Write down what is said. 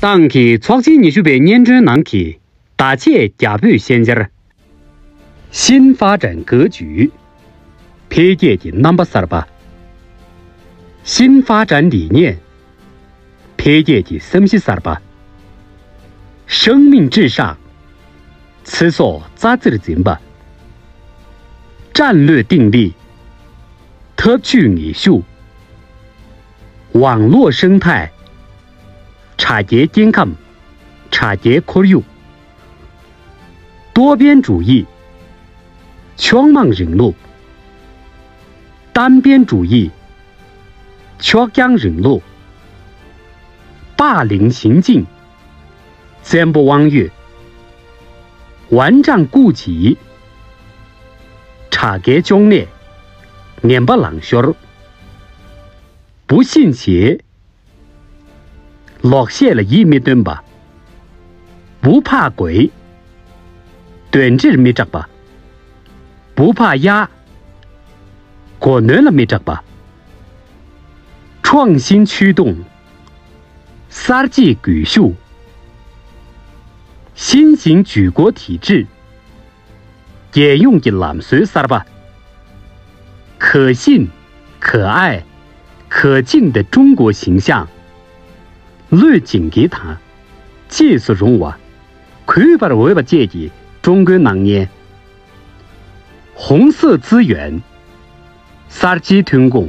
当期创新20年中南期，大企加倍现金。新发展格局，撇解的 No.3新发展理念，撇解的33生命至上，此所扎字的人吧。战略定力，特区艺术，网络生态。产业健康，产业可用，多边主义，全网人路，单边主义，全疆人路，霸凌行径，全部网约，顽瘴痼疾，产业强烈，年不冷血，不信邪。落下了一米吨吧，不怕鬼，短至没着吧，不怕压，果断了没着吧，创新驱动，3G 举数，新型举国体制，沿用的蓝水3吧，可信、可爱、可敬的中国形象。略尽给他，技术融化，快把尾巴接的中国农业，红色资源，3G 推广，